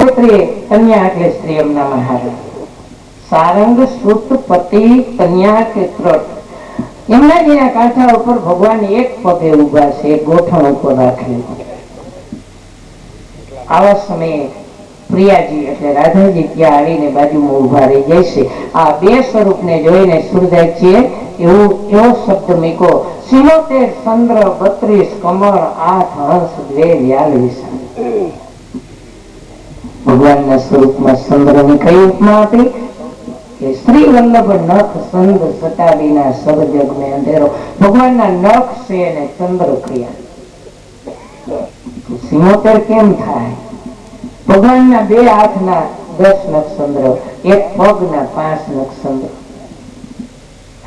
કન્યા એટલે સ્ત્રી એમના મહારાજ સારંગ સુત પતિ કન્યા કે ત્રટ એમના જેના કાંઠા ઉપર ભગવાન એક પગે ઉભા છે, એક ગોઠણ ઉપર રાખેલું. આવા સમયે પ્રિયાજી એટલે રાધાજી ત્યાં આવીને બાજુમાં ઉભા રહી જાય છે. આ બે સ્વરૂપને જોઈને સુરદાસજીએ એવો શબ્દ મૂક્યો, 76 ચંદ્ર 32 કમળ 8 હંસ 2 વ્યાલ વિશાળ. ભગવાનના સ્વરૂપમાં ચંદ્રની કઈ ઉપમા આપી કે શ્રી વલ્લભ નખ સંગ સટાવીના સબ જગ મેં અંધેરો. ભગવાનના નખ છે અને ચંદ્ર ક્રિયા. 76 કેમ થાય? ભગવાનના 2 હાથના 10 નક્ષચંદ્ર, એક પગના 5 નક્ષચંદ્ર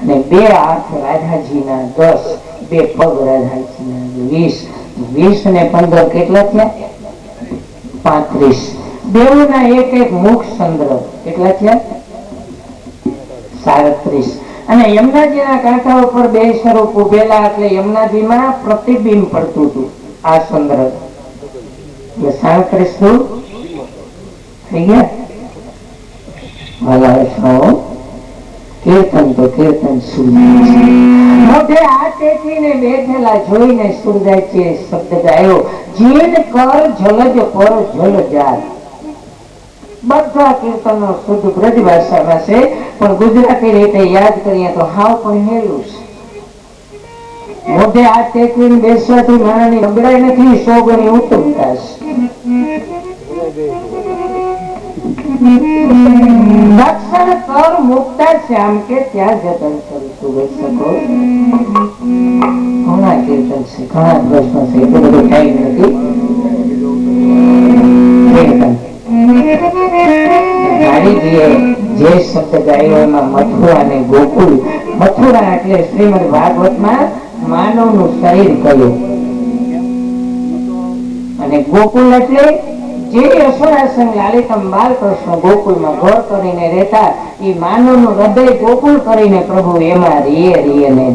અને 2 હાથ રાધાજીના 10, 2 પગ રાધાજીના 20. 20 અને 15 કેટલા થયા? 35. બેઉના એક મુખ ચંદ્ર કેટલા થયા? 37. અને યમુનાજીના કાંઠા ઉપર 2 સ્વરૂપ ઉભેલા એટલે યમુનાજીમાં પ્રતિબિંબ પડતું હતું. આ ચંદ્ર એટલે 37 થઈ ગયા. કીર્તન તો કીર્તન મોઢે હાથ ટેકવીને બેઠેલા જોઈને સુરદાસજીએ શબ્દ ગાયો, જીન કર જલજ પર જલ જાત. બધા કીર્તનો શુદ્ધ બ્રજ ભાષામાં છે, પણ ગુજરાતી રીતે યાદ કરીએ તો હાવ પણ હેલું છે. મોઢે હાથ ટેકવીને બેસવાથી મારાની નબળાઈ નથી, 100 ગણી ઉત્તમતા છે. દક્ષિણ કર મુક્તા શ્યામ કે ત્યાં જતન કરું સુરજ શકો. ઘણા કીર્તન છે, ઘણા પ્રશ્નો છે, એટલું બધું ટાઈમ નથી. જે શબ્દ ગાયો એમાં મથુરા અને ગોકુળ. મથુરા એટલે શ્રીમદ ભાગવતમાં માનવનું શરીર કહ્યું, અને ગોકુળ એટલે જે યશોદાસન લાલિતમ બાલકૃષ્ણ ગોકુળમાં ઘર કરીને રહેતા, એ માનવનું હૃદય ગોકુળ કરીને પ્રભુ એમાં રીએ ને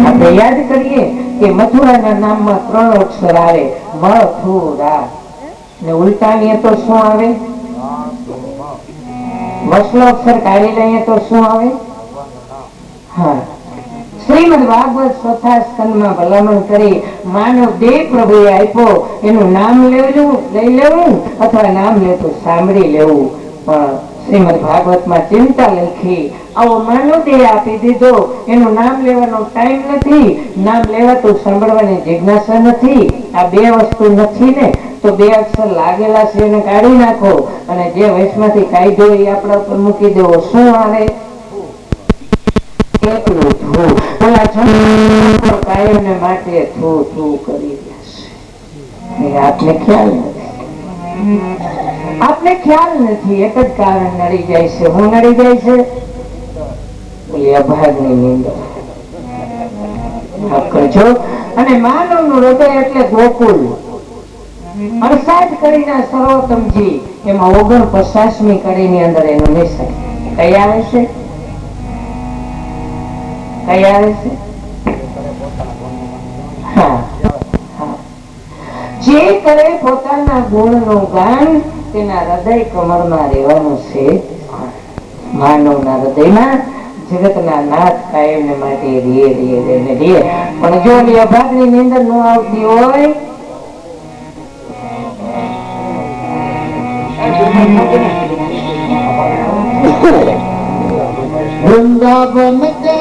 આપણે યાદ કરીએ કે મથુરાના નામમાં 3 અક્ષર આવે, મથુરા. ને ઉલટાનીએ તો શું આવે? વસલો અક્ષર કાઢી લઈએ તો શું આવે? હા. શ્રીમદ ભાગવત ચોથા સ્કંદમાં ભલામણ કરી માનવ દેહ પ્રભુએ આપ્યો, એનું નામ લઈ લેવું અથવા નામ લેતું સાંભળી લેવું. પણ શ્રીમદ ભાગવતમાં ચિંતા લખી, આવો માનવ દેહ આપી દીધો, એનું નામ લેવાનો ટાઈમ નથી, નામ લેવાતું સાંભળવાની જિજ્ઞાસા નથી. આ 2 વસ્તુ નથી ને, તો 2 અક્ષર લાગેલા છે એને કાઢી નાખો, અને જે વૈષ્ણવથી કાઢ્યો એ આપણા ઉપર મૂકી દેવો. શું આવે? આપને ખ્યાલ નથી. એક જ કારણ નડી જાય છે. હું નડી જાય છે? અભાગની નિંદા. કરજો. અને માનવનું હૃદય એટલે ગોકુળ. 68 કડીના સર્વોત્તમજી, એમાં 49મી કડીની અંદર એનું નિશ્ચય કઈ આવે છે? કઈ આવે છે? જે કરે પોતાના ગુણનું ગાન, તેના હૃદય કમળમાં રહેવાનું છે. માનવના હૃદયમાં જગતના નાથ કાયમ ને માટે રીએ. પણ જો અભાગની નિંદર ન આવતી હોય, વૃંદાવન કે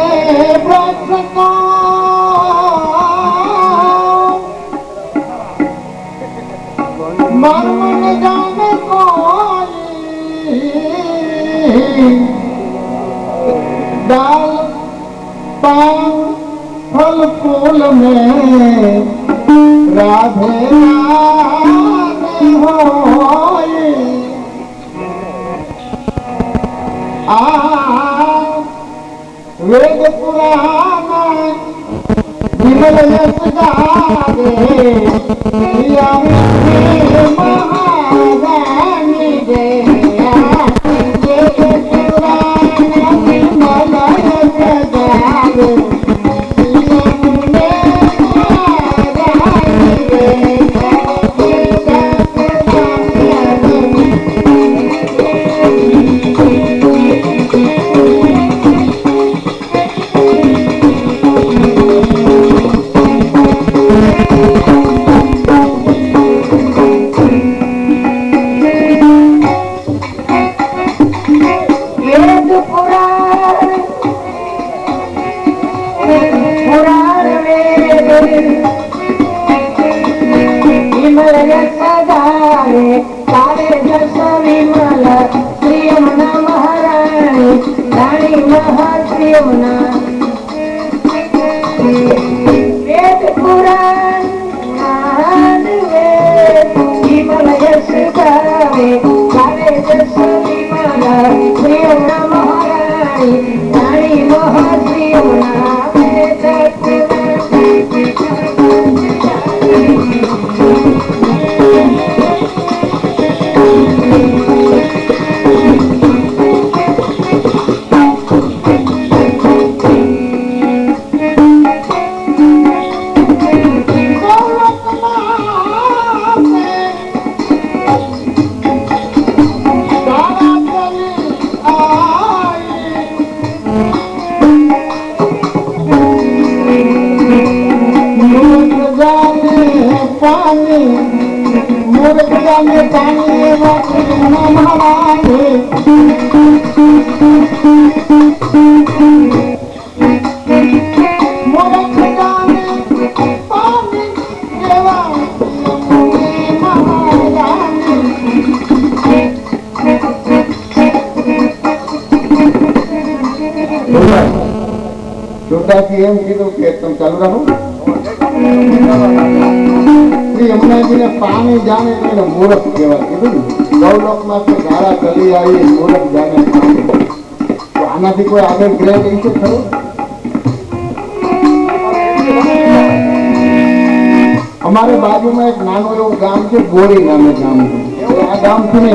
મર્મ જાને કોઈ, डाल पान फल फूल में राधे होए। वेद पुराण विमल यश गावे, महारानी जय। આવે કાવે જસ વિમલ શ્રી યમુના મહારાણી રાણી મહાશ્રીઓના વેદ પુરાણ મહાન વેદ વિમલ યશ ગાવે કાવે જસ વિમલ શ્રી યમુના મહારાણી રાણી મહાશ્રીઓના વેદ ચોટાથી એમ કીધું કે તમે ચાલુ રાખો યમુનાજીને પાણી જાણે તો એને મૂરખ કહેવાય કીધું ને ગૌલોકમાંથી ગાળા ચલી આવી મૂરખ જાણે પાણી. તો આનાથી કોઈ આગળ ગ્રેડ છે ખરું? અમારે બાજુમાં એક નાનું એવું ગામ છે ગોળી નામે ગામ છે. આ ગામ છે ને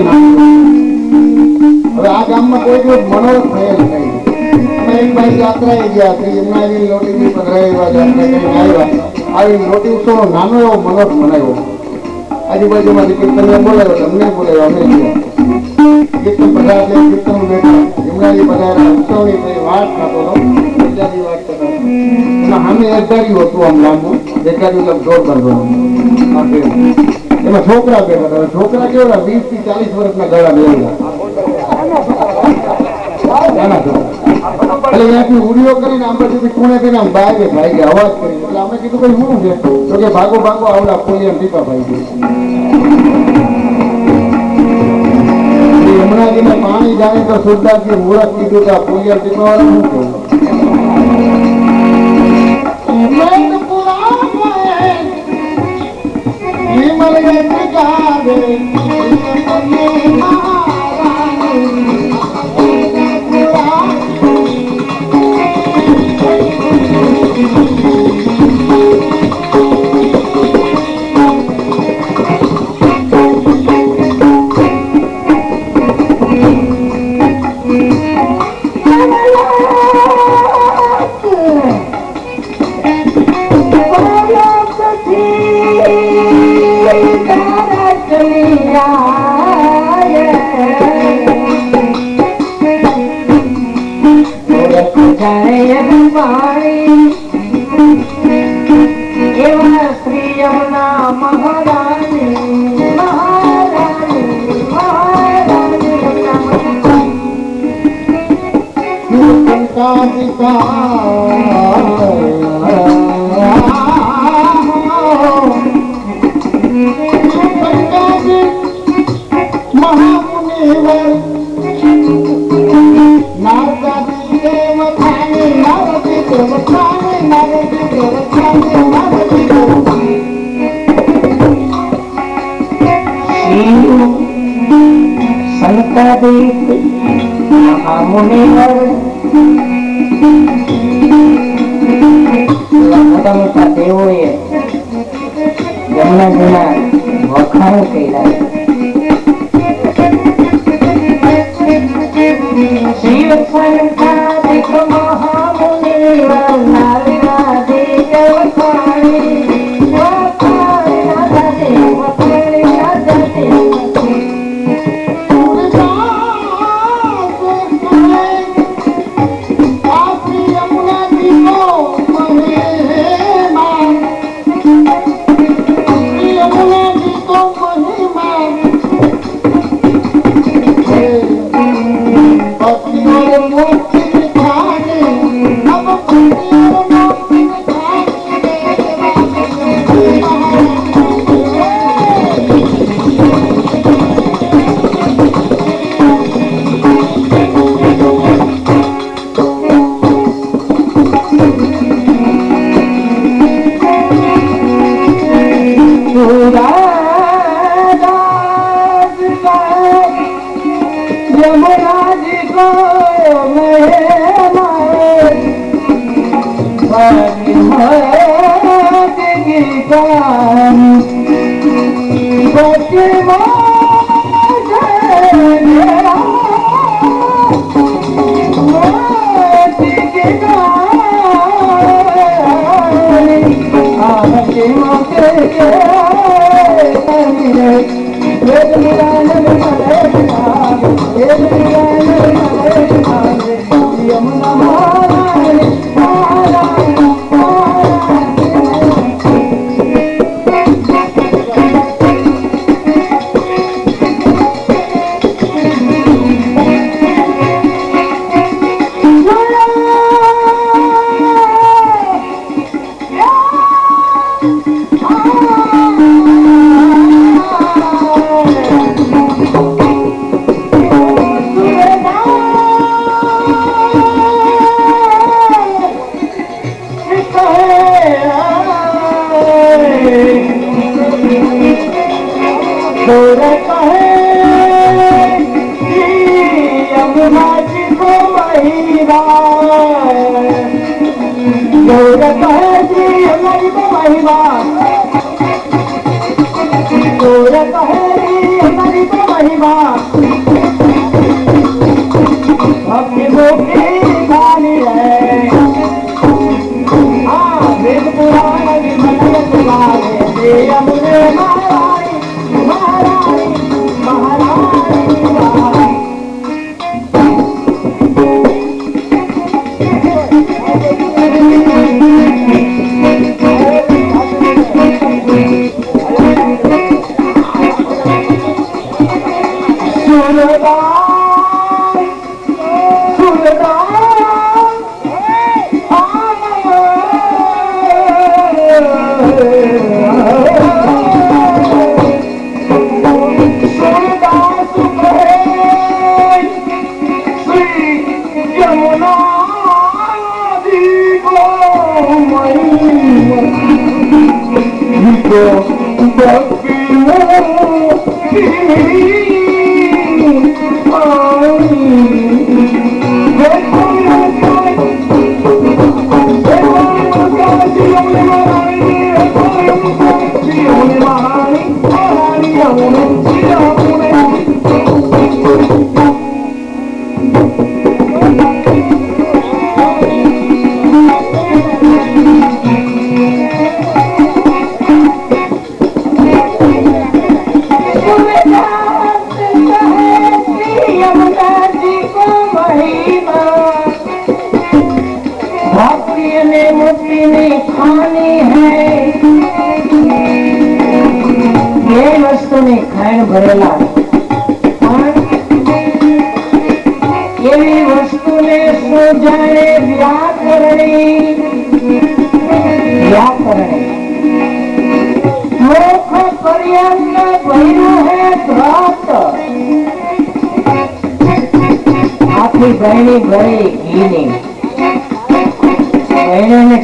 હવે આ ગામમાં કોઈ દિવસ મનોરથ થયેલ નહીં. એક ભાઈ યાત્રાએ ગયા હતી યમુનાજી લોટીની પધરાવ્યા યાત્રા કરીને આવ્યા આવી લોટી ઉત્સવનો નાનો એવો મનોરથ બનાવ્યો. આજુબાજુમાંથી કીર્તનને બોલાવ્યો અમને બોલાવ્યો અમે ગયા કીર્તન પધારે કીર્તન બેઠા યમુનાજી પધાર્યા ઉત્સવની કઈ વાત થતો બીજાની વાત કરતો એમાં સામે એકધાર્યું હતું આમ લાંબુ એકધાર્યું એટલે જોર બાંધવાનું એમાં છોકરા બેઠા હતા. છોકરા કેવડા 20 થી 40 વર્ષના ગળા બેઠા નાના છોકરા એટલે ત્યાંથી ઉડીઓ કરીને આમ પછી ખૂણે કરીને આમ બાય ભાઈ ગયા અવાજ કરી એટલે અમે કીધું કઈ શું છે તો કે ભાગો ભાગો આવડા પોલિયમ ટીપા ભાઈ ગયા યમુનાજીને પાણી જાણે તો સુરદાસજી મૂરખ કીધું કે આ પોલિયમ ટીપા વાળા શું કહું મોટા મોટા દેવોએ યમુનાજીના વખાણ કર્યા. Shiv સંતાધિક મહામુનિવર નારદાદિક વખાણી Thank you. यमुना जी को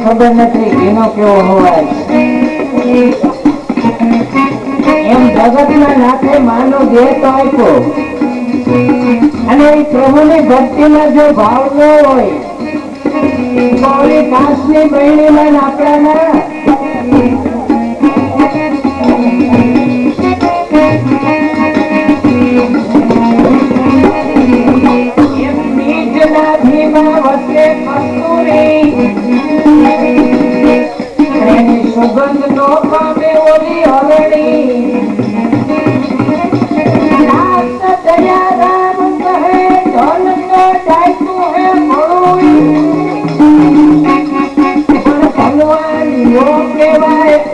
ખબર નથી ઘીનો કેવો હોવાય એમ જગતના નાથે માનો દેહ તો આપ્યો અને એ પ્રભુની ભક્તિમાં જો ભાવ ન હોય તો ઓલી કાચની બહેણીમાં આપણાના સુગંધ નો પામે ઓલી હરણી દયારામ કહે ધન નો ડાયતું હે મળું પણ ભગવાન યો કહેવાય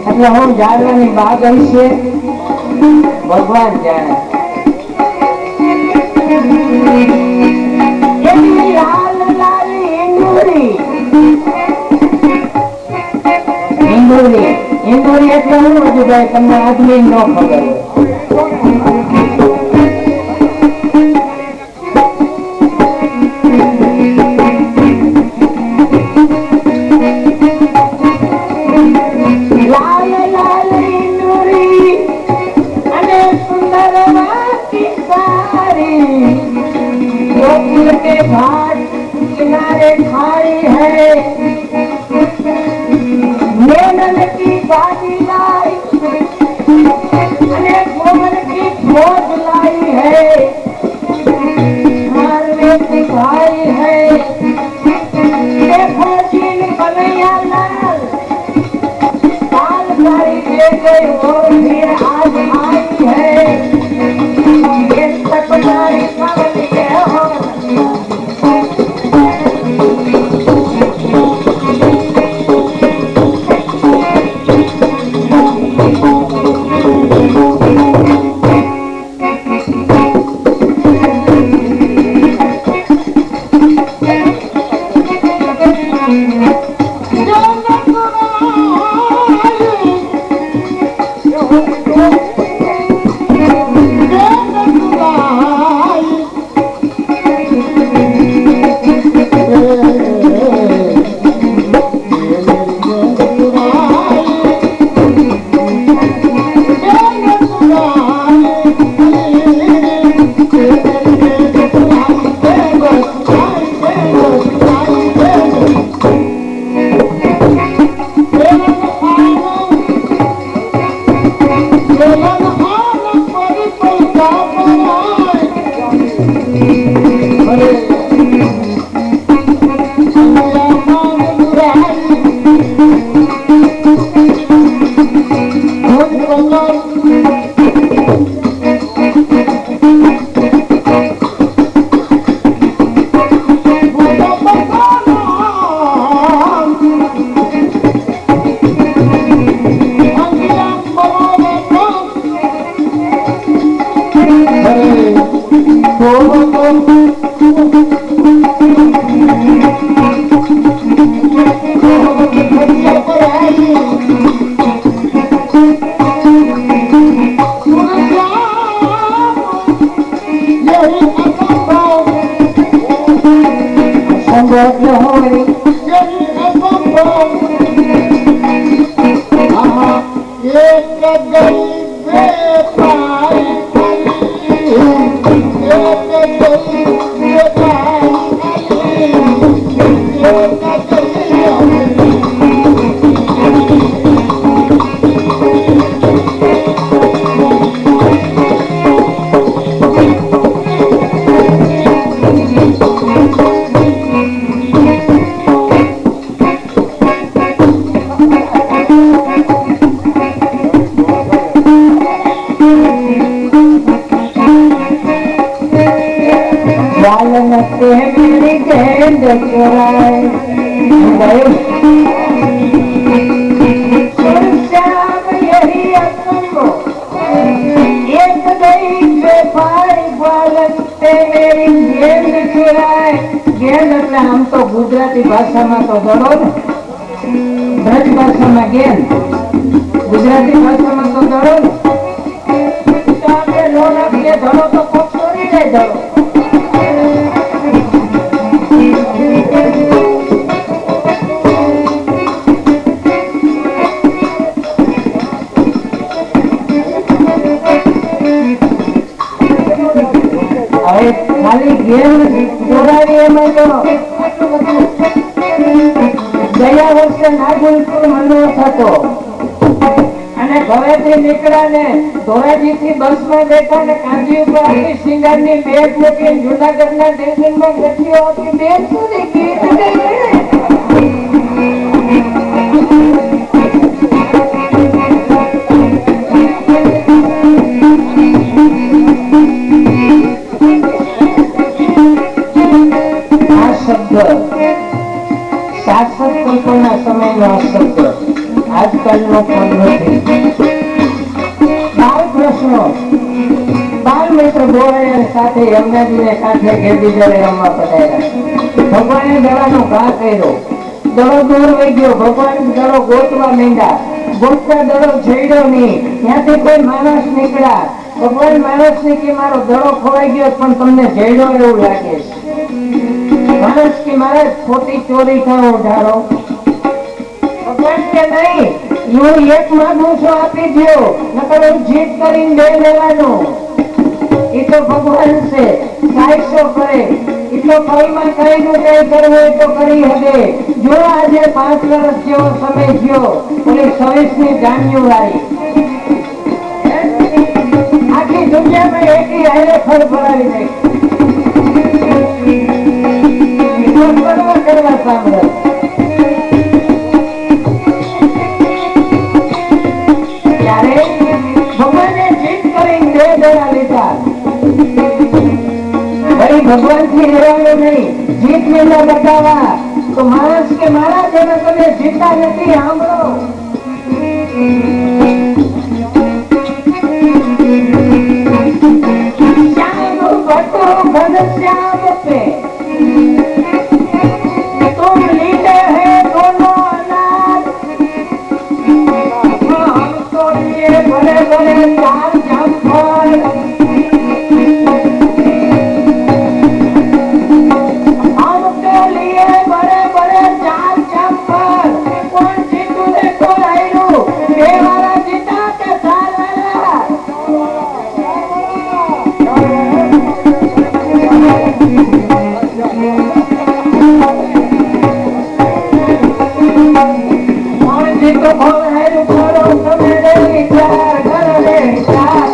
એટલે હું જાણવાની બાગ હશે ભગવાન જાણે. એની લાલ લાલ ઈંડોરી એટલે હું બધું ભાઈ તમને આદમી ન ખબર के घाट किनारे खाई है मेनन की बाजी लाई अने गोमन की खोज लाई है मारने की भाई है देखो जीन कन्हैया लाल काल गाड़ी ले गई और फिर आज आई है ये सपनारी सावली के हो આમ તો ગુજરાતી ભાષામાં તો દડો ને, બ્રજ ભાષામાં ગેન. ગુજરાતી ભાષામાં તો ધડો ને. તો આપણે નો નાખીએ ધડો તો કોક ચોરી જાય ધડો. હવે ખાલી ગેમ દોરાવી એમાં તો આટલું બધું. ગયા વર્ષે નાગુલપુર મનો થતો અને ઘરેથી નીકળ્યા ને ધોરાજી થી બસ માં બેઠા ને કાંધી ઉપર આખી સિંગાર ની બેગ મૂકી જુનાગઢ ના સ્ટેશન માં ગઠીઓ આપી બેગ સુધી ગીત ગઈ. આ શબ્દ શાસક તંત્રના સમયનો શબ્દ આજકાલનો પણ નથી. બાળકૃષ્ણો બાળ મિત્ર બોરાયા સાથે યમુનાજીને કાંઠે ગેરબીજોરે રમવા પધાર્યા. ભગવાને દડાનો ઘા કર્યો, દડો દૂર વહી ગયો. ભગવાન દડો ગોતવા માંડ્યા, ગોતતા દડો જડ્યો નહીં. ત્યાંથી કોઈ માણસ નીકળ્યા. ભગવાન માણસ ને કે મારો દડો ખોવાઈ ગયો પણ તમને જડ્યો એવું લાગે છે. માણસ કે મારે ખોટી ચોરી કરો ઢાળો. ભગવાન કે નહીં, હું એક માંગુ છું આપી દો, નકર હું જીત કરીને લઈ લેવાનું. એ તો ભગવાન છે, સાયસો કરે. એ તો કઈમાં કઈ નું કઈ કરવું એ તો કરી શકે. જો આજે 5 વર્ષ જેવો સમય થયો, ઓલી 26મી જાન્યુઆરી આખી દુનિયામાં એકી હારે ફળ ભરાવી નાખી. કરવા સાંભળે ત્યારે ભગવાને જીત કરીને 2 દડા લીધા. ભાઈ ભગવાન થી રહેવાનું નહીં, જીત મેળા બતાવવા. તો માણસ કે મારા જેને તમે જીતા નથી. સાંભળો, શ્યામ ભટ્ટો ઘનશ્યામ पे तुम लीले हैं दोनों अनाज, हम तो लिए बड़े बड़े 4 जामफल. हम तो लिए बड़े बड़े 4 जामफल. कौन जीतू देखो आयु, 2 वाला जीता के 4 वाला. तो कौन है रुको तो मेरे विचार कर ले विचार.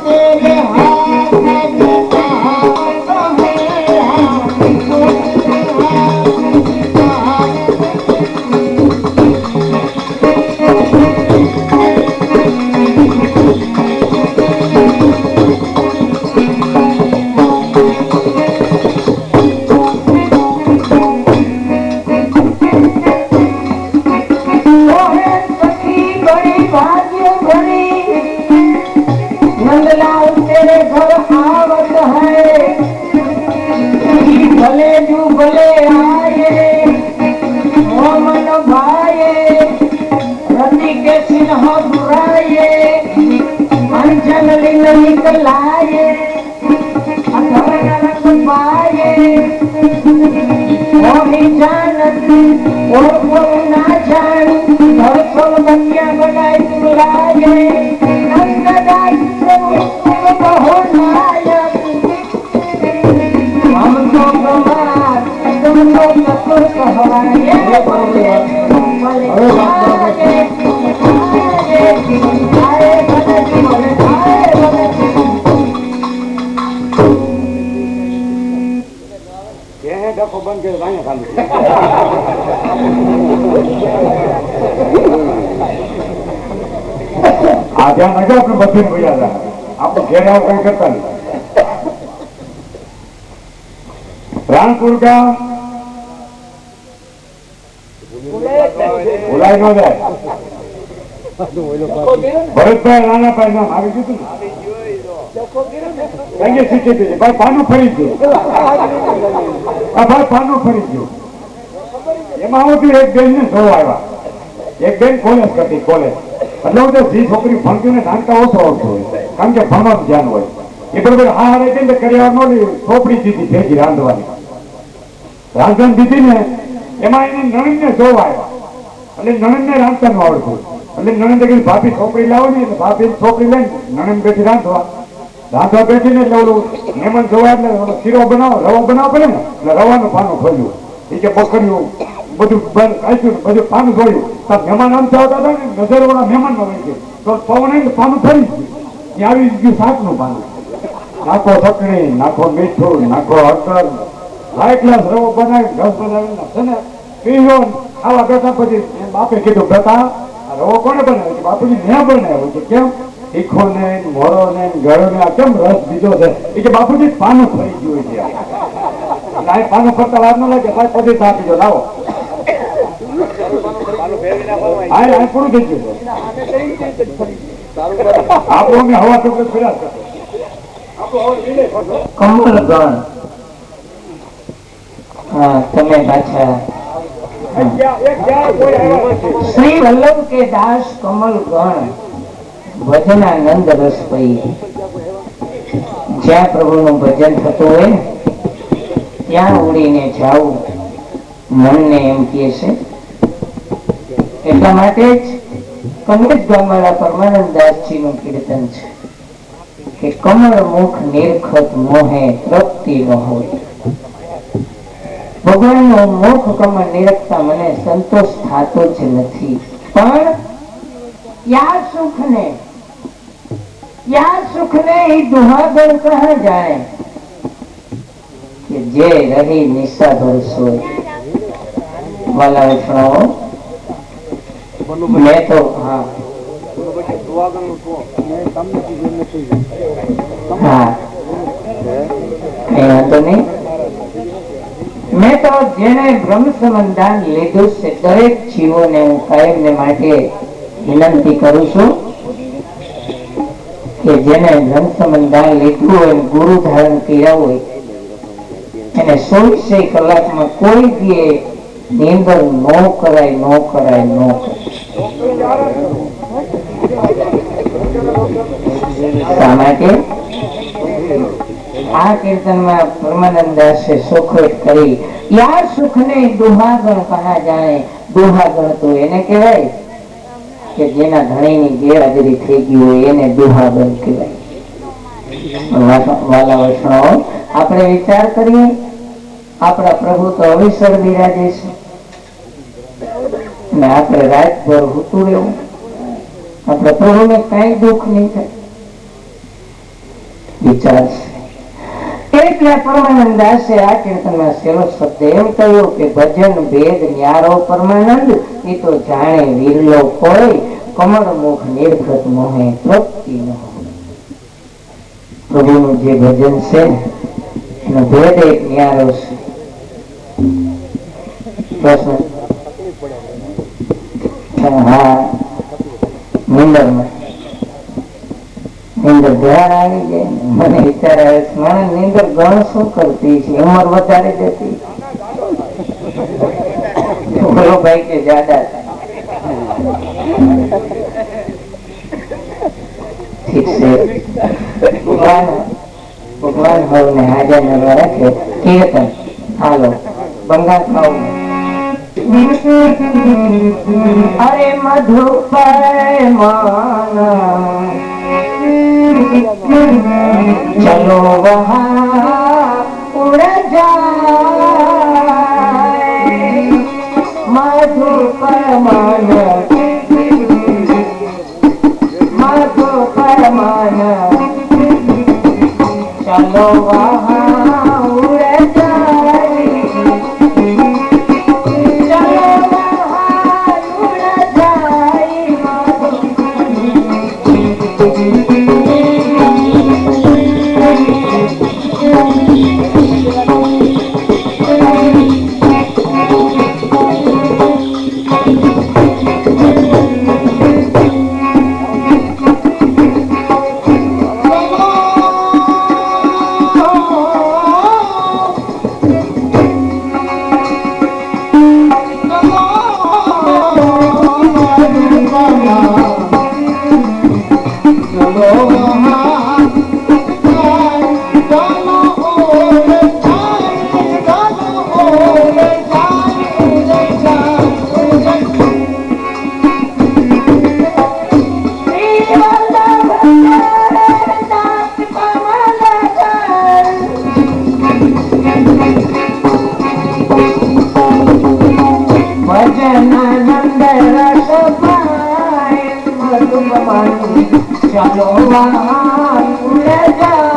तेरे हाथ में લાગે અધરના રંગ પાયે મોહી જાનતી ઓળખો ના જાણી ધરસોલ બન્યા બનાય તું લાગે નંદદાસ બહુ નાયક હમ તો પ્રમાદ तुम तो सकुर कहवाए ડખો બંધ કર્યો અહીંયા ખાલી આ ધ્યાન રાખજો આપણે બધી ભૂયા હતા આપણે ઘેર આવું કઈ કરતા નહીં રાણપુર ગામ ભૂલાઈ ન જાય ભરતભાઈ રાણાભાઈ નામ આવી ગયું ને ભાઈ પાનું ફરી ગયું ભાઈ પાનું ફરી ગયું એમાં હું એક બેન ને જોવા આવ્યા એક બેન કોલેજ કરતી કોલેજ એટલે હું જે છોકરી ભણતી ને જાણતા ઓછો આવતો હોય કારણ કે ભણવાનું ધ્યાન હોય એ બરોબર હા હારે જઈને કર્યા નો ચોપડી દીધી ભેગી રાંધવાની રાંધણ દીધી ને એમાં એને નણંદ ને જોવા આવ્યા એટલે નણંદ ને રાંધતા નું આવડતું એટલે નણંદ કીધું ભાભી છોકરી લાવો ને એટલે ભાભી છોકરી લઈને નણંદ બેઠી રાંધવા બેઠી ને એટલે ઓલું મહેમાન જોવા એટલે શીરો બનાવો રવો બનાવો પડે ને એટલે રવાનું પાનું ખોલ્યું એ કે બકર્યું બધું બંધ કાઢ્યું બધું પાનું જોયું તો મહેમાન આમ આવતા હતા ને નજર વાળા મહેમાન માં વહી ગયું તો પવન પાનું ફરી ગયું ત્યાં આવી ગયું શાકનું પાનું નાખો ચટણી નાખો મીઠું નાખો હળદર હાઈ ક્લાસ રવો બનાવી ઘસ બનાવીને છે ને પીવો ખાવા બેઠા પછી બાપે કીધું બેટા આ રવો કોને બનાવ્યો બાપુજી મેં બનાવ્યો છે કેમ તીખો ને મોરો ને ગળો ને આ કેમ રસ બીજો છે એ કે બાપુજી પાનું ફરી ગયું છે આ પાનું ફરતા વાર ન લાગે ભાઈ પછી આપી દો લાવો આ પૂરું થઈ ગયું આપણો મેં હવા ચોક્કસ ફર્યા કમલગણ હા તમે પાછા શ્રી વલ્લભ કે દાસ કમલગણ ભજનાનંદ રસ પઈ જ્યાં પ્રભુનું ભજન થતું હોય ત્યાં ઉડીને જાવું મનને એમ કહે છે એટલા માટે જ કનોજ ગામવાળા પરમાનંદદાસજી નું કીર્તન છે કે કમળ મુખ નિરખત મોહે તૃપ્તિ ન હોય ભગવાનનું મુખ કમળ નિરખતા મને સંતોષ થતો જ નથી પણ યા સુખ ને એ દુહાગણ કહા જાણે કે જે રહી નિશા ભરસો વાલા વૈષ્ણવો મેં તો હા હા કઈ વાંધો નહીં મેં તો જેને બ્રહ્મ સંબંધાન લીધું છે દરેક જીવોને હું કાયમ ને માટે વિનંતી કરું છું કે જેને બ્રહ્મ સંબંધાન લીધું હોય ગુરુ ધારણ કર્યા હોય એને 24 કલાકમાં કોઈ દીએ નિંદર નો કરાય શા માટે આ કીર્તનમાં પરમાનંદાસે સુખવેટ કરી યાર સુખને દુહાગણ કહા જાણે દુહાગણ તો એને કહેવાય કે જેના ધણીની ગેરહાજરી થઈ ગઈ હોય એને દુહાગણ કહેવાય વાલા વૈષ્ણવો આપણે વિચાર કરીએ આપણા પ્રભુ તો અવિસર બિરાજે છે ને આપણે રાતભર હોતું રહેવું આપણા પ્રભુને કઈ દુઃખ નહીં થાય વિચાર છે એટલે પરમાનંદાસે આ કીર્તનમાં છેલ્લો શબ્દ એમ કહ્યું કે ભજન ભેદ ન્યારો પરમાનંદ એ તો જાણે વિરલો કોઈ કમળ મુખ નિર્ગત મોહે તૃપ્તિ ન હોય પ્રભુનું જે ભજન છે એનો ભેદ એક ન્યારો છે પ્રશ્ન હા નિંદરમાં નીંદર ધ્યાન આવી જાય મને વિચાર આવે માણસ નીંદર ગણ શું કરતી છે ઉંમર વધારે જતી બોલો ભાઈ કે જ્યાદા ઠીક છે ભગવાન હવને હાજર નરવા રાખે કીર્તન હાલો બંગાળ ખાવું અરે મધુપર માના चलो वहाँ उड़ जाए मधुपर मन चलो वहाँ उड़ जाए चलो वहाँ उड़ जाए चलो वहाँ उड़ जाए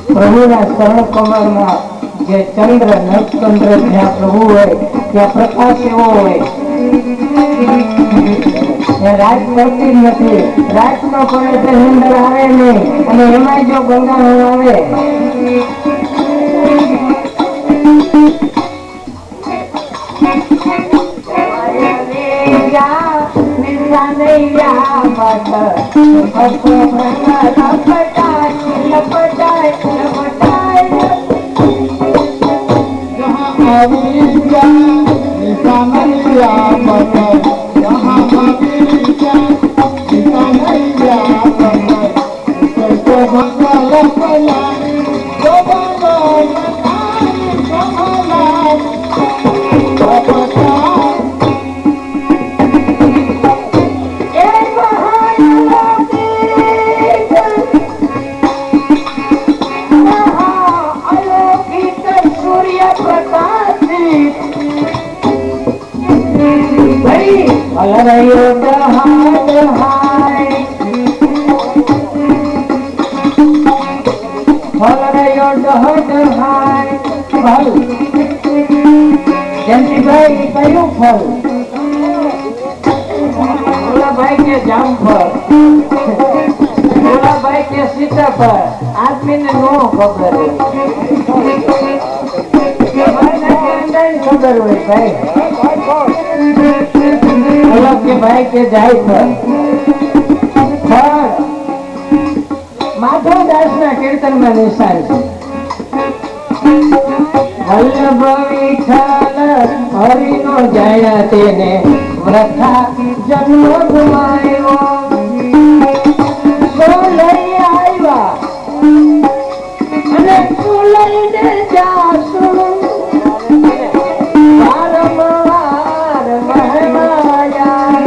પ્રભુના શરણ કમળમાં જે ચંદ્ર નક્ષચંદ્ર જ્યાં પ્રભુ હોય ત્યાં પ્રકાશ એવો હોય રાત પડતી જ નથી રાત નો પડે તો નિંદર આવે નહીં અને એમાં જો ગંગા આવે જયંતિભાઈ કયું ફળ ભોલાભાઈ કે જામફળ ભોલાભાઈ કે સીતાફળ આદમીને નો ખબર ખબર હોય ભાઈ ભોલા કે ભાઈ કે જાયફળ ફળ માધવદાસ ના કીર્તન માં નિશાન છે વલ્લભ વિઠ્ઠલ હરિનો જાણ્યા તેને વ્રથા જન્મ ગુમાવ્યો. શું લઈ આવ્યા અને શું લઈને જાશું? વારંવાર વહેવાયા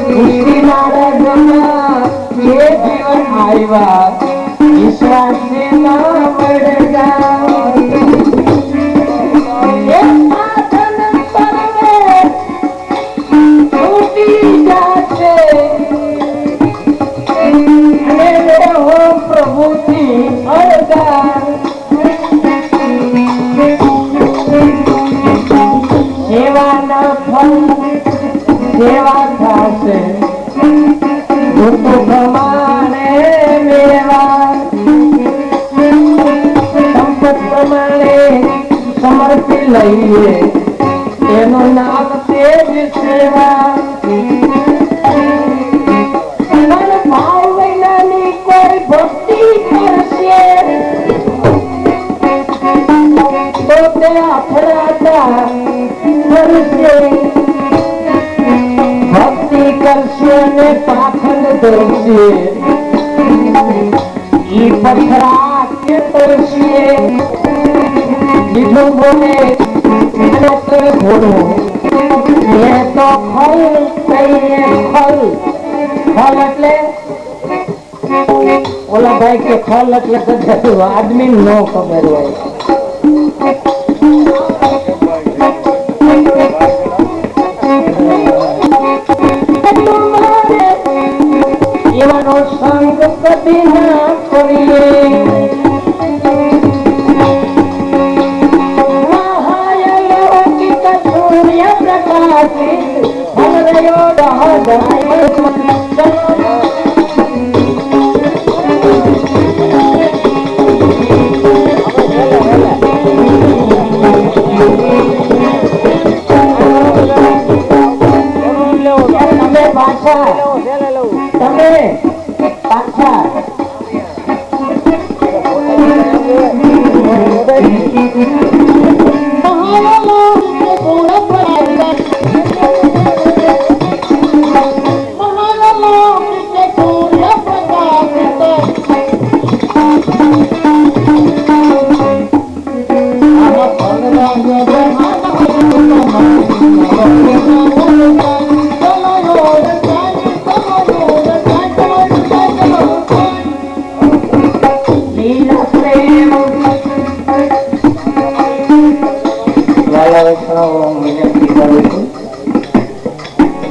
મુશ્કેલીના રંગમાં જે જીવન આવ્યા વિશ્વાસને ના વળગા. એ સાધન પરમે તૂટી જાશે અને હો પ્રભુથી અળગા. સેવાના ફળ સેવા થશે ઋતુ પ્રમાણે મેવા. સંપત પ્રમાણે સમર્પી લઈએ એનું નામ તેજ સેવા. પણ ભાવ વિનાની કોઈ ભક્તિ કરશે તો તે અફડાતા કરશે. ભક્તિ કરશે અને પાખંડ ધરશે ઈ પથરા કે તરશે. બીજું બોલે અને ઘોડું એ તો ખલ કહીએ ખલ. ખલ એટલે ઓલા ભાઈ કે ખલ એટલે કદાચ આદમી નો ખબર હોય. એવાનો સંગ કદી ના કરીએ. મહાયલૌકિક સૂર્ય પ્રકાશિત હૃદયો દહદાય. તમે પાછા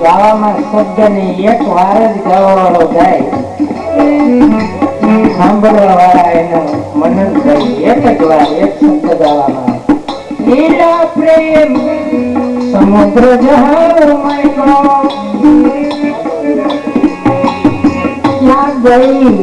ગાવામાં શબ્દ ને એક વાર જ ગાવા વાળો ગાય, સાંભળવા વાળા એનું મનન કરે. એક જ વાર એક શબ્દ ગાવામાં લીલા પ્રેમ સમુદ્ર જહાન ક્યાં ગઈ.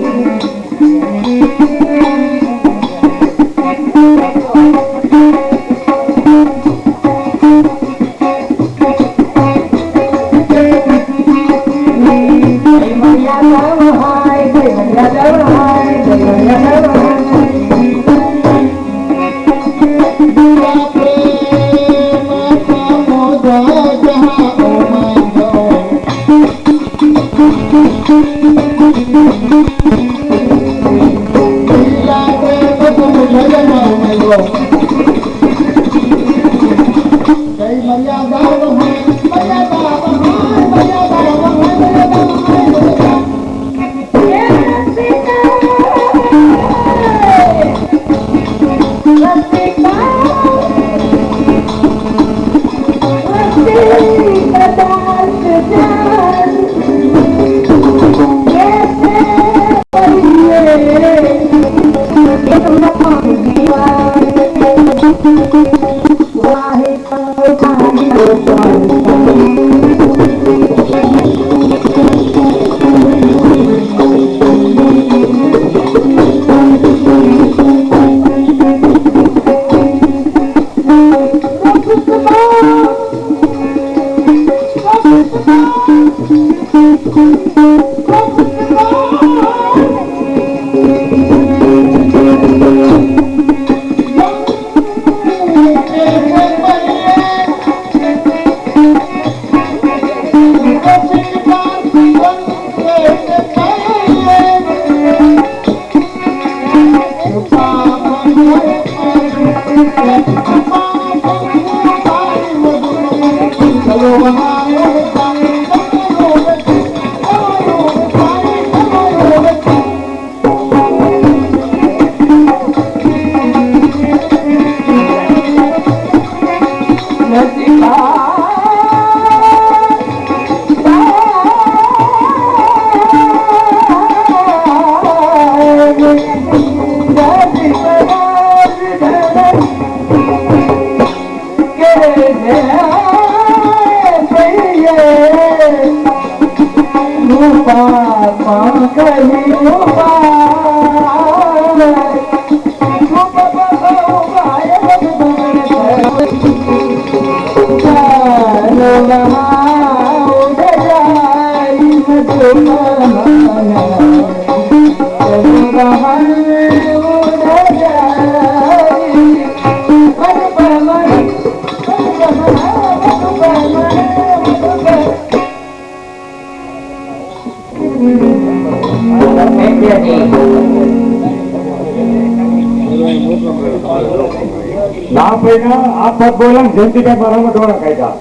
ના ભાઈ આ પદ બોલા જયંતિભાઈ મારા દ્વારા કાઢ્યા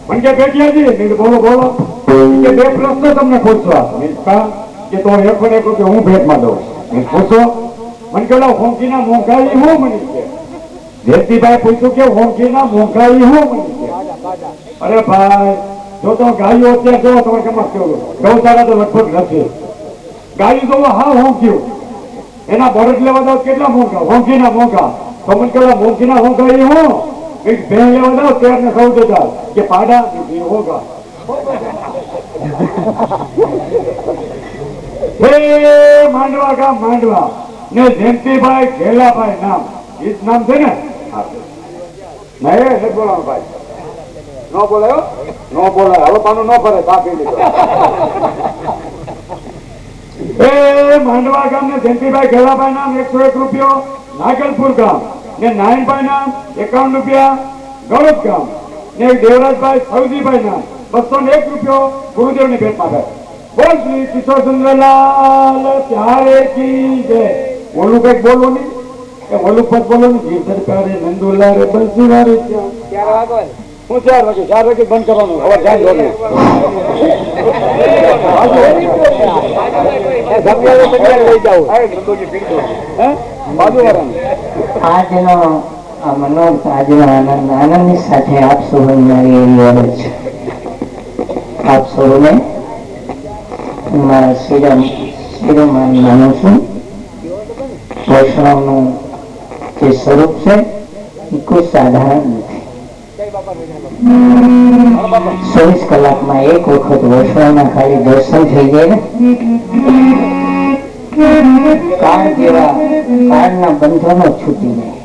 પણ કે બેઠિયાજી મેં બોલો બોલો કે બે પ્રશ્ન તમને પૂછવા કે તો એક પણ એક કે હું ભેટમાં દઉં પૂછો મને કે હોંકીના મોંઘાઈ હું મની છે જયંતિભાઈ પૂછ્યું કે હોંકીના મોંઘાઈ હું મની છે અરે ભાઈ જો તો ગાયો અત્યારે જો તમારે કેમ કેવું ગૌશાળા તો લગભગ નથી ગાયું તો હા હોંક્યું એના બળદ લેવા દો કેટલા મોંઘા હોંકીના મોંઘા તો મને કહો મોંઘીના હોંઘા એ હું એક ભેણ લેવા દો ત્યારને સૌ દેતા કે પાડા હોગા હે માંડવા ગામ માંડવા ને જયંતિભાઈ ઘેલાભાઈ નામ એ જ નામ છે ને નહીં બોલાવો ભાઈ ન બોલાયો ન બોલાય હવે પાનું ન ફરે કાપી લીધો એ માંડવા ગામ ને જયંતિભાઈ ઘેલાભાઈ નામ 101 રૂપિયો નાગલપુર ગામ ને નારાયણભાઈ નામ 51 રૂપિયા ગૌરવ ગામ ને દેવરાજભાઈ સૌજીભાઈ નામ 201 રૂપિયો ગુરુદેવ ની ભેટ માં બોલ શ્રી કિશોરચંદ્રલાલ ત્યારે કી જય ઓલું કઈક બોલો નહીં એ ઓલું પદ બોલો ને જીવ સરકારે નંદુલા રે બંસીવારે હું 4 વાગે બંધ કરવાનું હવે ધ્યાન દો આજનો આ મનોરથ આજનો આનંદ આનંદની સાથે આપ સૌને મારી એવી અરજ છે આપ સૌને મારા શિરોમાન માનું છું વૈષ્ણવનું જે સ્વરૂપ છે એ કોઈ સાધારણ નથી 24 કલાકમાં એક વખત વૈષ્ણવના ખાલી દર્શન થઈ જાય ને કાળ જેવા કાળના બંધનો છૂટી જાય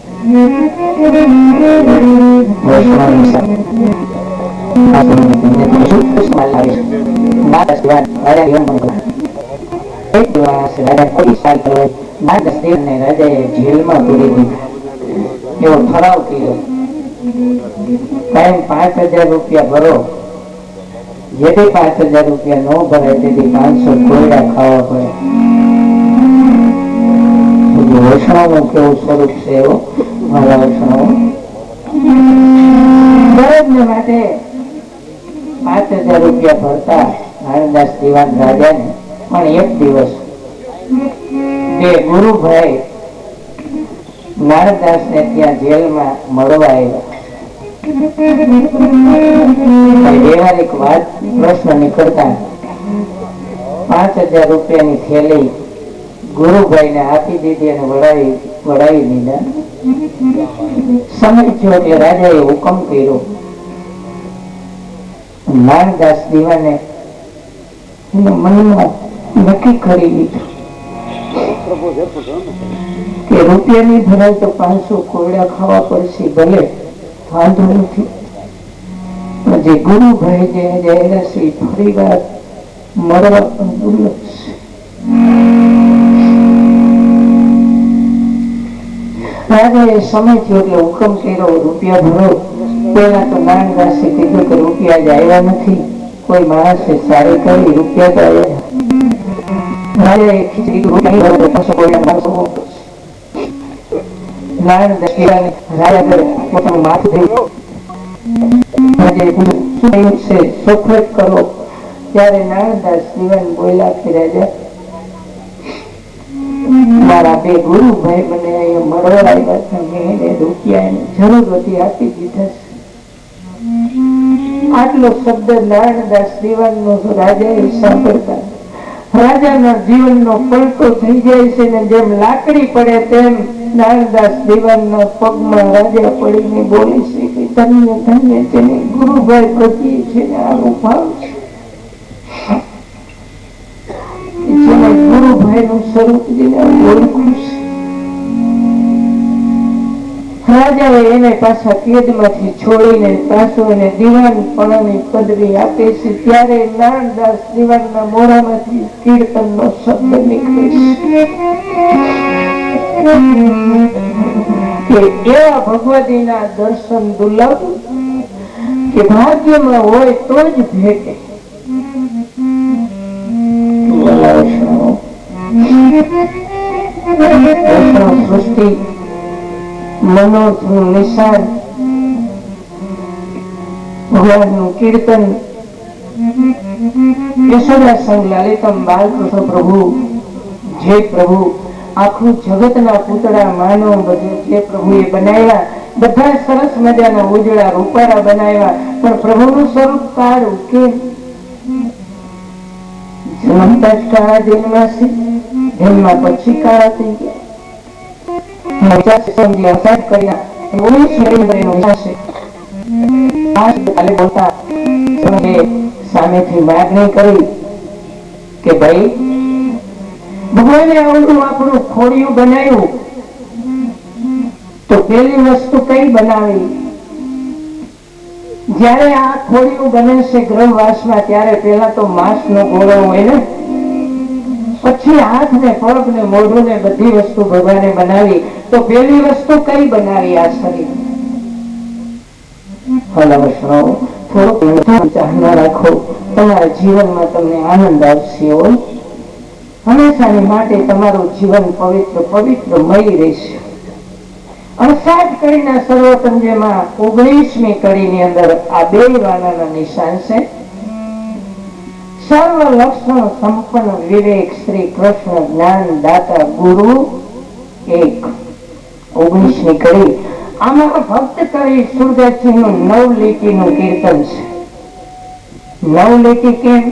જેલમાં પૂરી દીધા એવો ઠરાવ કર્યો કાયમ 5,000 રૂપિયા ભરો જેથી 5,000 રૂપિયા ન ભરાય તેથી 500 કોયડા ખાવા પડે વૈષ્ણવનું કેવું સ્વરૂપ છે એવો મારા વૈષ્ણવ દરેકને માટે 5,000 રૂપિયા ભરતા નારાયણદાસ દિવાન રાજાને પણ એક દિવસ બે ગુરુભાઈ નારદાસ ને ત્યાં જેલમાં મળવા આવ્યા વ્યવહારિક વાત પ્રશ્ન નીકળતા 5,000 રૂપિયાની થેલી ગુરુભાઈ ને આપી દીધી અને વડાવી દીધા સમય થયો એટલે રાજાએ હુકમ કર્યો નારદાસ દીવાને મનમાં નક્કી કરી લીધું કે રૂપિયા નહીં ભરાય તો 500 કોયડા ખાવા પડશે ભલે વાંધો નથી જે ગુરુભાઈ જે જયેલા છે ફરી વાર મળવા પણ દુર્લભ છે રાજાએ સમય થયો એટલે હુકમ કર્યો રૂપિયા ભરો પેલા તો નાનદાસે કીધું કે રૂપિયા જ આવ્યા નથી કોઈ માણસે સારી કરી રૂપિયા તો આવ્યા નારાયણ દશેરાને રાજા પર પોતાનું માથું ધર્યું. આજે શું છે સોફરેટ કરો. ત્યારે નારાયણદાસ દીવાન બોલ્યા કે રાજા, મારા બે ગુરુભાઈ મને અહીંયા મળવા આવ્યા હતા, મેં એને રૂપિયા એને જરૂર હતી આપી દીધા છે. આટલો શબ્દ નારાયણદાસ દીવાનનો રાજાએ સાંભળતા રાજાના જીવનનો પલટો થઈ જાય છે ને જેમ લાકડી પડે તેમ નારાયણદાસ દીવાનના પગમાં રાજા પડીને બોલે છે કે ધન્ય ધન્ય તેને ગુરુભાઈ પ્રત્યે છે ને આનું ભાવ છે. જેને ગુરુભાઈનું સ્વરૂપ જેને ઓળખ્યું છે. રાજાએ એને પાછા કેદમાંથી છોડીને પાછો એને દીવાનપણાની પદવી આપે છે. ત્યારે નારાયણદાસ દીવાનના મોઢામાંથી કીર્તનનો શબ્દ નીકળે છે કે એવા ભગવતીના દર્શન દુર્લભ કે ભાગ્યમાં હોય તો જ ભેટે. સૃષ્ટિ મનોજનું નિશાન ભગવાનનું કીર્તન યશોદા સંગ લલિતમ બાલકૃષ્ણ પ્રભુ જે પ્રભુ આખું જગતના પૂતળા માનવ બધું જે પ્રભુએ બનાવ્યા બધા સરસ મજાના ઉજળા રૂપારા બનાવ્યા પણ પ્રભુનું સ્વરૂપ કાળું કે જન્મતા જ કાળા દિલમાં છે, દિલમાં પછી કાળા થઈ ગયા. સામેથી માગણી કરી કે ભાઈ ભગવાને આવડું આપણું ખોડિયું બનાવ્યું તો પેલી વસ્તુ કઈ બનાવી? જયારે આ ખોડિયું બને છે ગૃહવાસમાં ત્યારે પેલા તો માંસ નો ગોળો હોય ને, પછી હાથ ને પગ ને મોઢું ને બધી વસ્તુ ભગવાને બનાવી તો પેલી વસ્તુ કઈ બનાવી? આ શરીર. થોડું રાખો, તમારા જીવનમાં તમને આનંદ આવશે. હોય હંમેશાની માટે તમારું જીવન પવિત્ર પવિત્રમય રહેશે. 68 કડીના સર્વપંજમાં 19મી કડીની અંદર આ બે વાનાના નિશાન છે. સર્વ લક્ષણ સંપન્ન વિવેક શ્રી કૃષ્ણ જ્ઞાન દાતા ગુરુ એક. 19મી કડી. આમાં ભક્ત કવિ સુરદાસજીનું 9 લીટીનું કીર્તન છે. 9 લીટી કેમ?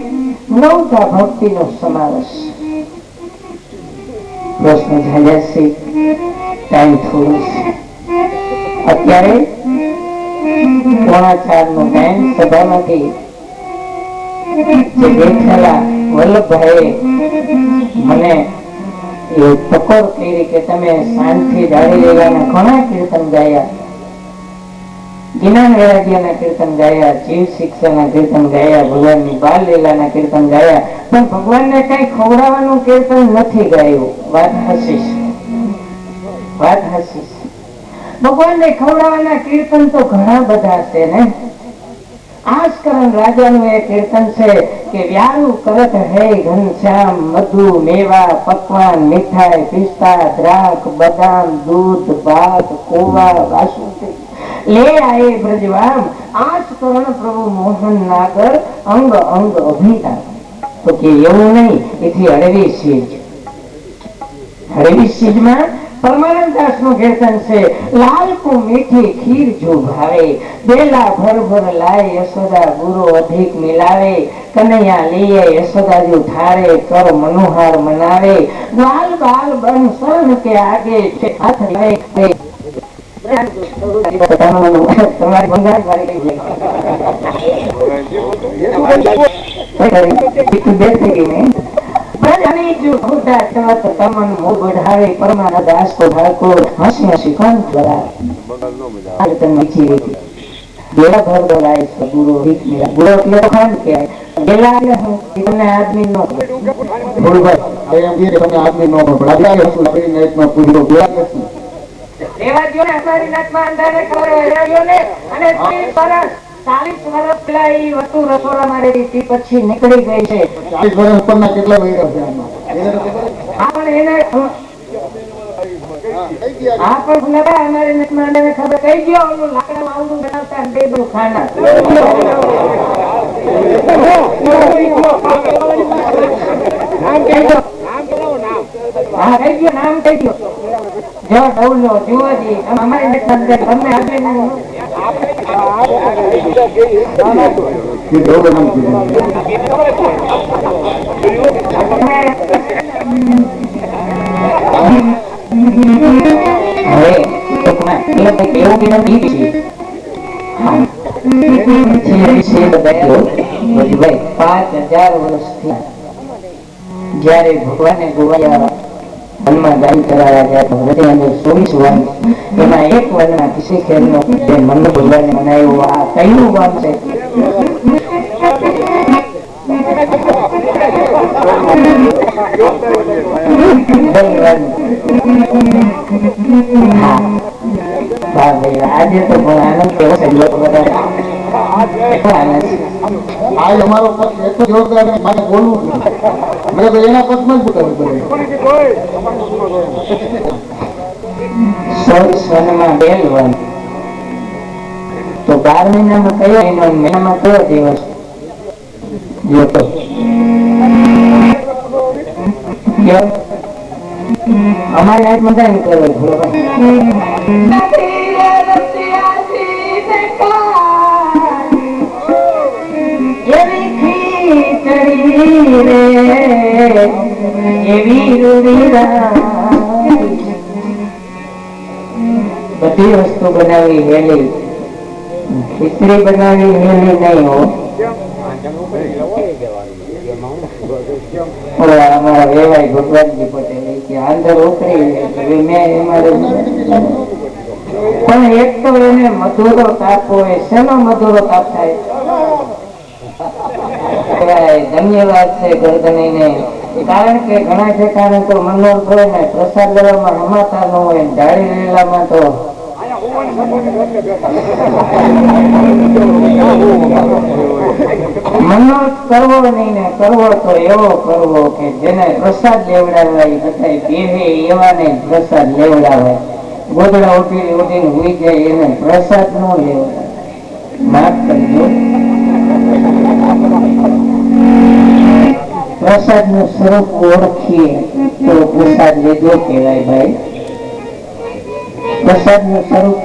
9તા ભક્તિનો સમાવેશ. પ્રશ્ન ઝાઝા છે, ટાઈમ થોડો છે. અત્યારે 3:45 નો ટાઈમ. સભામાંથી જે બેઠેલા વલ્લભભાઈએ મને એ ટકોર કરી કે તમે શાંતિ જાળી લેવાના ઘણા કીર્તન ગાયા, જ્ઞાન વૈરાગ્યના કીર્તન ગાયા, જીવ શિક્ષાના કીર્તન ગાયા, ભગવાનની બાલ લીલાના કીર્તન ગાયા, પણ ભગવાનને કઈ ખવડાવવાનું કીર્તન નથી ગાયું. વાત હસીશ, વાત હસીશ. ભગવાનને ખવડાવવાના કીર્તન તો ઘણા બધા છે ને. આસ્કરણ રાજાનું એ કીર્તન છે કે વ્યારું કરત હે ઘનશ્યામ મધુ મેવા પકવાન મીઠાઈ પિસ્તા દ્રાક્ષ બદામ દૂધ ભાત કોવા વાસુકી લે આયે બ્રજવામ આસ્કરણ પ્રભુ મોહન નાગર અંગ અંગ અભિતા. તો કે એવું નહીં, એથી હળવી સીજ. હળવી સીજમાં પરમાનંદાસ નું કીર્તન છે. લાલ કો મીઠી ખીર જો ભાવે, બેલા ભર ભર લાય યશોદા ગુરુ અધિક મિલાવે, કનૈયા લીએ યશોદા જો ઠારે કર મનોહાર મનાવે, ગ્વાલ બાલ બન સર્વ કે આગે હાથ લાય. તમારી બંગાળ વાળી પછી નીકળી ગઈ છે. 40 વર્ષ ઉપરના કેટલા વૈરા છે આમાં? કઈ ગયા આ પણ નવા અમારે નટમાંડાને ખબર કઈ ગયો ઓલું લાકડામાં આવડું બનાવતા અને બે બધું ખાના હા કઈ ગયો નામ કઈ ગયો જો ડવલો જુવાજી અમારે નટમાંડા તમને આપે એ દોડો નામ કીધું. હવે ટૂંકમાં એટલે કંઈક એવું કે નથી છે. હા જે વિશે બતાવ્યો ભાઈ 5000 વર્ષથી જ્યારે ભગવાને ગોવાયા વનમાં ગાય કરાયા ગયા તો હૃદય અંદર 24 વન એમાં એક વનના કિસી ખેલનો જે મન ભગવાને મનાવ્યો આ કયું વન છે આજે તો પણ આનંદ કેવો છે લોકો બધા આનંદ આજ અમારો પક્ષ એટલો જોરદાર છે, મારે બોલવું જ નથી. મેં તો એના પક્ષમાં જ બોલાવવું પડે. સોનમાં બેલ વન તો 12 મહિનામાં કયો મહિનો મહિનામાં કયો દિવસ જો તો અમારે આજ મજા નહીં કરવું બધી વસ્તુ બનાવી હેલી ખીચડી બનાવી હેલી નહીં હો અમારા વેવાય ભગવાનજી પટેલ કે અંદર ઉતરી મેં પણ એક તો એને મધુરો તાપ હોય શેનો મધુરો તાપ થાય ધન્યવાદ છે ગરદનીને કારણ કે ઘણા ઠેકાણે તો મનોરથ હોય ને પ્રસાદ લેવામાં રમાતા ન હોય ડાળી લીલામાં તો મનોરથ કરવો નહીં ને કરવો તો એવો કરવો કે જેને પ્રસાદ લેવડાવાય બધા બેહે એવાને પ્રસાદ લેવડાવાય ગોદડા ઉઠીને હોઈ જાય એને પ્રસાદ ન લેવડાવાય માફ કરજો પ્રસાદ નું સ્વરૂપ ઓળખીએ તો પ્રસાદ લીધો કહેવાય ભાઈ પ્રસાદ નું સ્વરૂપ